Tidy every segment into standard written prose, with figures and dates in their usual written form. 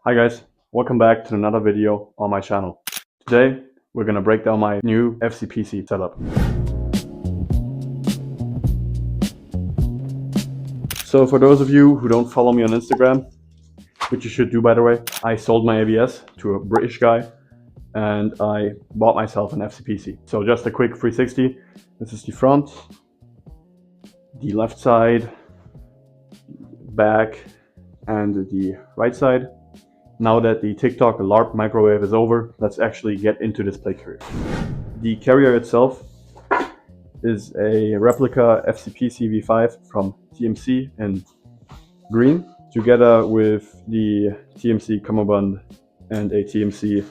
Hi guys, welcome back to another video on my channel. Today we're gonna break down my new FcPC setup. So for those of you who don't follow me on Instagram, which you should do by the way, I sold my AVS to a British guy and I bought myself an FcPC. So just a quick 360. This is the front, the left side, back, and the right side. Now that the TikTok LARP microwave is over, let's actually get into this plate carrier. The carrier itself is a replica FcPC V5 from TMC in green, together with the TMC Cummerbund and a TMC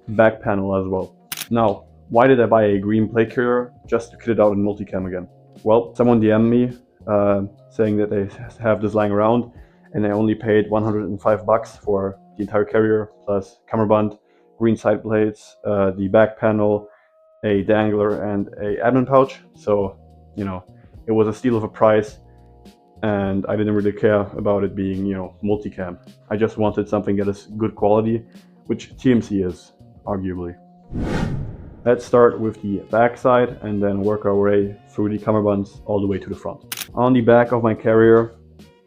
back panel as well. Now, why did I buy a green plate carrier just to kit it out in multicam again? Well, someone DM'd me saying that they have this lying around and I only paid 105 bucks for the entire carrier plus Cummerbund, green side plates, the back panel, a dangler, and a admin pouch. So, you know, it was a steal of a price and I didn't really care about it being, multicam. I just wanted something that is good quality, which TMC is, arguably. Let's start with the back side and then work our way through the Cummerbunds all the way to the front. On the back of my carrier,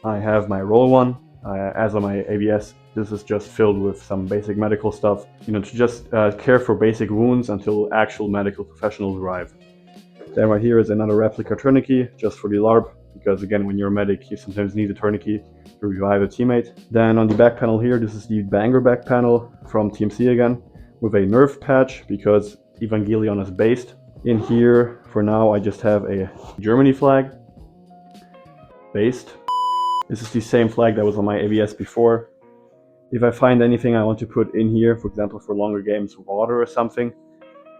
I have my roll one. As on my AVS, this is just filled with some basic medical stuff, to just care for basic wounds until actual medical professionals arrive. Then right here is another replica tourniquet, just for the LARP, because again, when you're a medic, you sometimes need a tourniquet to revive a teammate. Then on the back panel here, this is the banger back panel from TMC again, with a nerf patch, because Evangelion is based. In here, for now, I just have a Germany flag, based. This is the same flag that was on my AVS before. If I find anything I want to put in here, for example for longer games, water or something,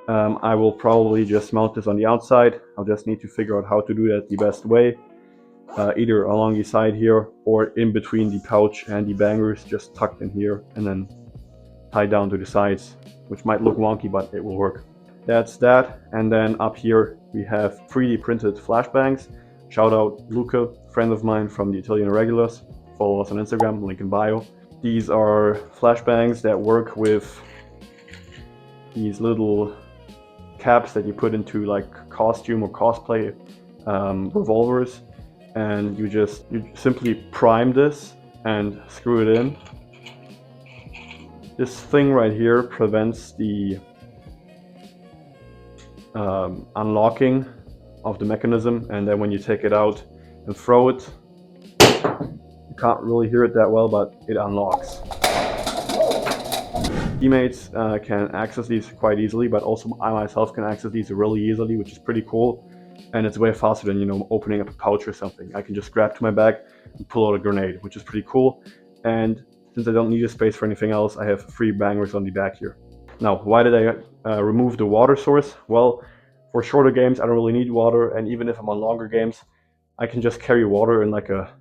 I will probably just mount this on the outside. I'll just need to figure out how to do that the best way. Either along the side here or in between the pouch and the bangers, just tucked in here and then tied down to the sides, which might look wonky, but it will work. That's that. And then up here we have 3D printed flashbangs. Shout out Luca, friend of mine from the Italian Irregulars. Follow us on Instagram, link in bio. These are flashbangs that work with these little caps that you put into like costume or cosplay revolvers, and you simply prime this and screw it in. This thing right here prevents the unlocking of the mechanism, and then when you take it out and throw it, you can't really hear it that well, but it unlocks. Teammates can access these quite easily, but also I myself can access these really easily, which is pretty cool, and it's way faster than opening up a pouch or something. I can just grab to my bag and pull out a grenade, which is pretty cool. And since I don't need a space for anything else, I have 3 bangers on the back here. Now, why did I remove the water source? Well, for shorter games, I don't really need water, and even if I'm on longer games, I can just carry water in like a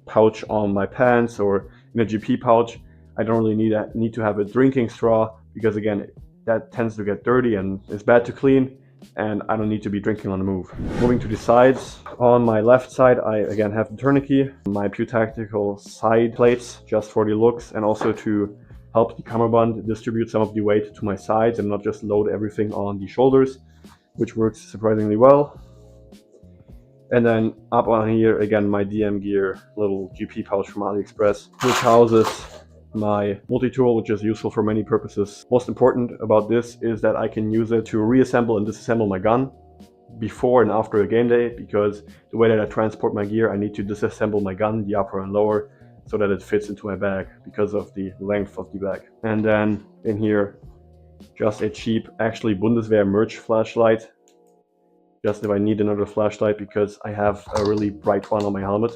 pouch on my pants or in a GP pouch. I don't really need to have a drinking straw, because again, that tends to get dirty and is bad to clean, and I don't need to be drinking on the move. Moving to the sides, on my left side, I again have the tourniquet, my Pew Tactical side plates, just for the looks, and also to help the Cummerbund distribute some of the weight to my sides and not just load everything on the shoulders, which works surprisingly well. And then up on here, again, my DM Gear little GP pouch from AliExpress, which houses my multi-tool, which is useful for many purposes. Most important about this is that I can use it to reassemble and disassemble my gun before and after a game day, because the way that I transport my gear, I need to disassemble my gun, the upper and lower, so that it fits into my bag because of the length of the bag. And then in here, just a cheap, actually Bundeswehr merch flashlight, just if I need another flashlight, because I have a really bright one on my helmet.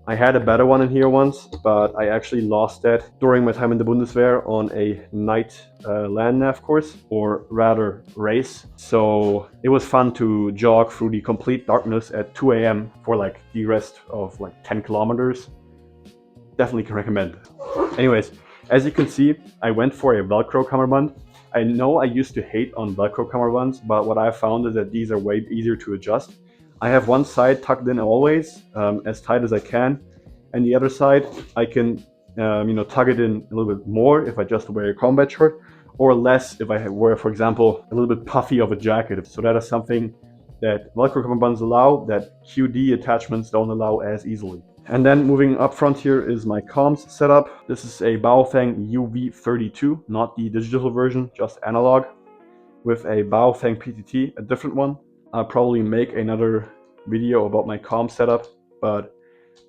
I had a better one in here once, but I actually lost that during my time in the Bundeswehr on a night land nav course, or rather race. So it was fun to jog through the complete darkness at 2 AM for like the rest of like 10 kilometers. Definitely can recommend. Anyways, as you can see, I went for a Velcro Cummerbund. I know I used to hate on Velcro Cummerbunds, but what I found is that these are way easier to adjust. I have one side tucked in always, as tight as I can, and the other side I can tug it in a little bit more if I just wear a combat shirt, or less if I wear, for example, a little bit puffy of a jacket. So that is something that Velcro cummerbunds allow that QD attachments don't allow as easily. And then moving up front here is my comms setup. This is a Baofeng UV32, not the digital version, just analog, with a Baofeng PTT, a different one. I'll probably make another video about my comm setup, but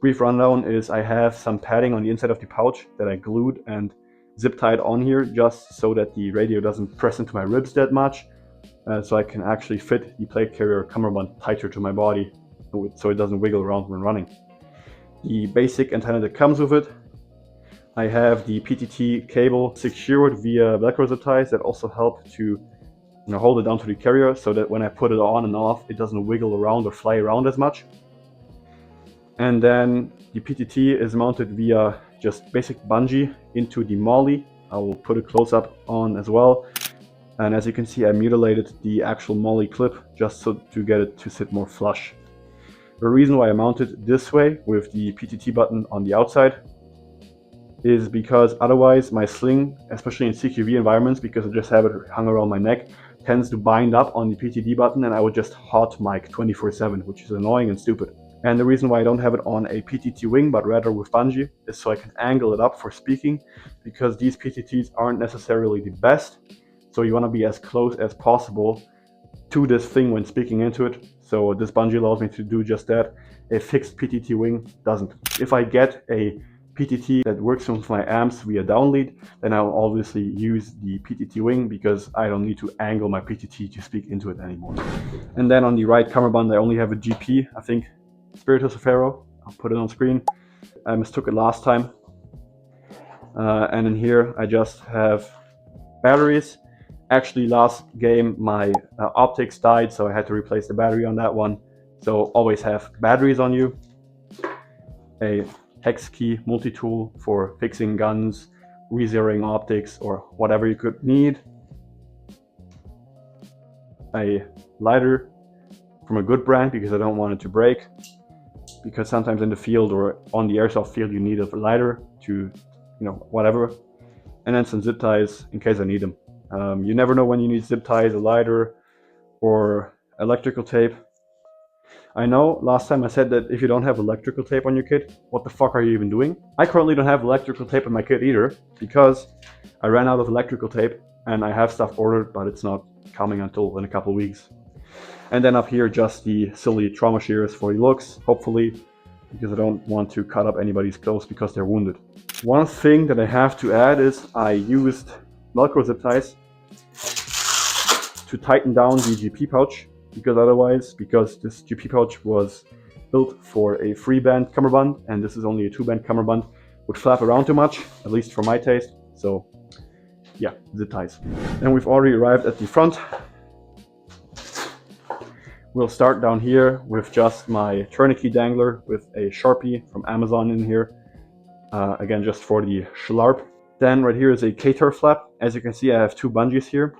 brief rundown is I have some padding on the inside of the pouch that I glued and zip tied on here just so that the radio doesn't press into my ribs that much, so I can actually fit the plate carrier cummerbund tighter to my body so it doesn't wiggle around when running. The basic antenna that comes with it, I have the PTT cable secured via Velcro zip ties that also help to hold it down to the carrier so that when I put it on and off, it doesn't wiggle around or fly around as much. And then the PTT is mounted via just basic bungee into the molly. I will put a close-up on as well. And as you can see, I mutilated the actual molly clip just so to get it to sit more flush. The reason why I mounted this way with the PTT button on the outside is because otherwise my sling, especially in CQV environments, because I just have it hung around my neck, tends to bind up on the PTT button and I would just hot mic 24/7, which is annoying and stupid. And the reason why I don't have it on a PTT wing, but rather with bungee, is so I can angle it up for speaking, because these PTTs aren't necessarily the best. So you want to be as close as possible to this thing when speaking into it. So this bungee allows me to do just that. A fixed PTT wing doesn't. If I get a PTT that works with my amps via downlead, then I'll obviously use the PTT wing because I don't need to angle my PTT to speak into it anymore. And then on the right cummerbund, I only have a GP, I think Spiritus of Pharaoh. I'll put it on screen. I mistook it last time. And in here I just have batteries. Actually, last game my optics died, so I had to replace the battery on that one. So always have batteries on you. A hex key multi-tool for fixing guns, re-zeroing optics, or whatever you could need. A lighter from a good brand because I don't want it to break. Because sometimes in the field or on the airsoft field you need a lighter to, whatever. And then some zip ties in case I need them. You never know when you need zip ties, a lighter, or electrical tape. I know last time I said that if you don't have electrical tape on your kit, what the fuck are you even doing? I currently don't have electrical tape in my kit either, because I ran out of electrical tape and I have stuff ordered, but it's not coming until in a couple weeks. And then up here, just the silly trauma shears for the looks, hopefully, because I don't want to cut up anybody's clothes because they're wounded. One thing that I have to add is I used Velcro zip ties to tighten down the GP pouch, because this GP pouch was built for a 3-band cummerbund and this is only a 2-band cummerbund, would flap around too much, at least for my taste. So yeah, zip ties. And we've already arrived at the front. We'll start down here with just my tourniquet dangler with a Sharpie from Amazon in here. Again, just for the schlarp. Then right here is a K-Tur flap. As you can see, I have 2 bungees here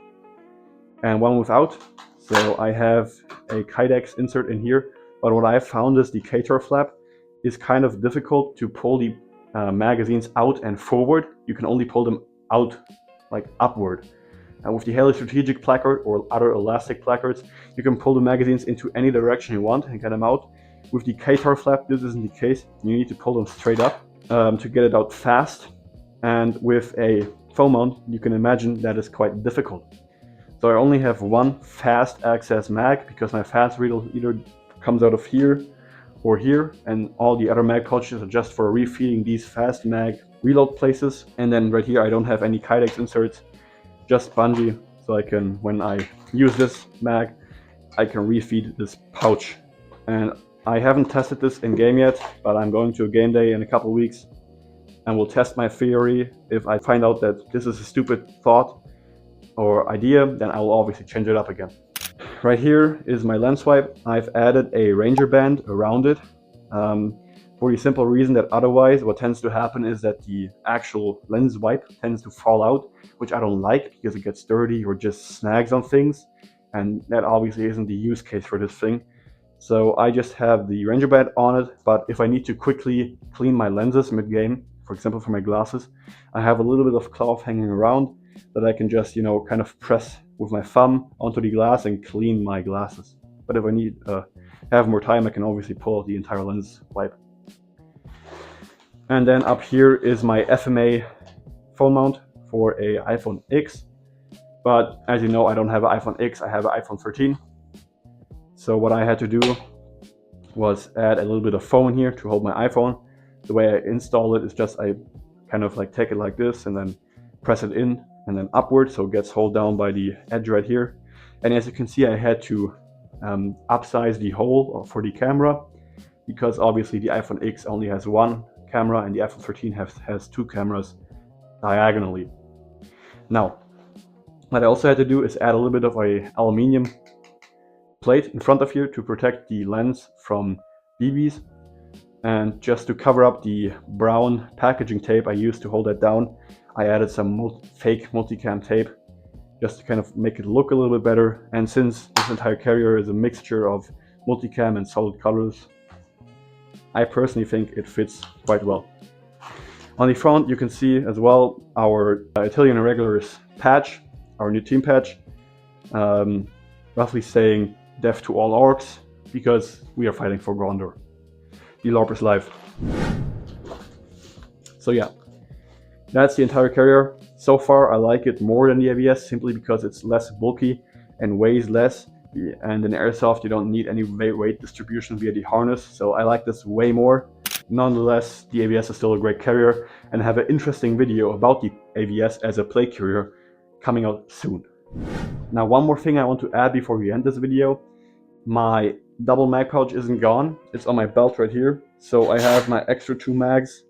and one without. So I have a Kydex insert in here. But what I found is the K-Tur flap is kind of difficult to pull the magazines out and forward. You can only pull them out, like upward. And with the Haley Strategic placard or other elastic placards, you can pull the magazines into any direction you want and get them out. With the K-Tur flap, this isn't the case. You need to pull them straight up to get it out fast. And with a foam mount, you can imagine that is quite difficult. So I only have one fast access mag because my fast reader either comes out of here or here, and all the other mag pouches are just for refeeding these fast mag reload places. And then right here I don't have any Kydex inserts, just bungee, so I can, when I use this mag, I can refeed this pouch. And I haven't tested this in game yet, but I'm going to a game day in a couple weeks and will test my theory. If I find out that this is a stupid thought or idea, then I will obviously change it up again. Right here is my lens wipe. I've added a Ranger band around it for the simple reason that otherwise what tends to happen is that the actual lens wipe tends to fall out, which I don't like because it gets dirty or just snags on things, and that obviously isn't the use case for this thing. So I just have the Ranger band on it, but if I need to quickly clean my lenses mid-game, for example for my glasses, I have a little bit of cloth hanging around that I can just, kind of press with my thumb onto the glass and clean my glasses. But if I need have more time, I can obviously pull out the entire lens wipe. And then up here is my FMA phone mount for a iPhone X. But as you know, I don't have an iPhone X, I have an iPhone 13. So what I had to do was add a little bit of foam here to hold my iPhone. The way I install it is just I kind of like take it like this and then press it in and then upward, so it gets held down by the edge right here. And as you can see, I had to upsize the hole for the camera, because obviously the iPhone X only has one camera and the iPhone 13 has two cameras diagonally. Now, what I also had to do is add a little bit of a aluminium plate in front of here to protect the lens from BBs. And just to cover up the brown packaging tape I used to hold that down, I added some fake multicam tape just to kind of make it look a little bit better. And since this entire carrier is a mixture of multicam and solid colors, I personally think it fits quite well. On the front you can see as well our Italian Irregulars patch, our new team patch, roughly saying death to all orcs, because we are fighting for Gondor. The LARP is live. So yeah, that's the entire carrier. So far I like it more than the AVS, simply because it's less bulky and weighs less, and in airsoft you don't need any weight distribution via the harness, so I like this way more. Nonetheless, the AVS is still a great carrier, and I have an interesting video about the AVS as a plate carrier coming out soon. Now, one more thing I want to add before we end this video. My double mag pouch isn't gone, it's on my belt right here. So I have my extra 2 mags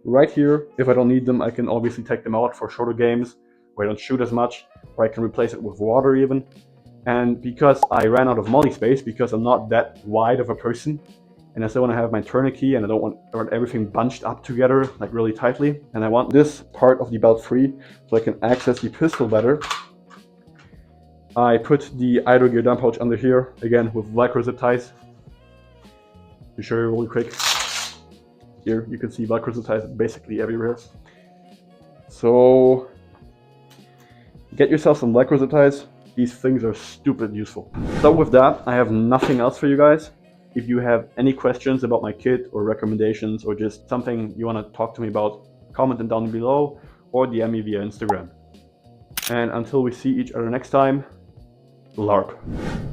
right here. If I don't need them, I can obviously take them out for shorter games where I don't shoot as much, or I can replace it with water even. And because I ran out of molly space, because I'm not that wide of a person, and I still want to have my tourniquet, and I don't want everything bunched up together like really tightly, and I want this part of the belt free so I can access the pistol better, I put the idle gear down pouch under here, again with Velcro zip ties. To show you really quick, here you can see Velcro zip ties basically everywhere. So get yourself some Velcro zip ties. These things are stupid useful. So with that, I have nothing else for you guys. If you have any questions about my kit or recommendations or just something you want to talk to me about, comment them down below or DM me via Instagram. And until we see each other next time, LARP.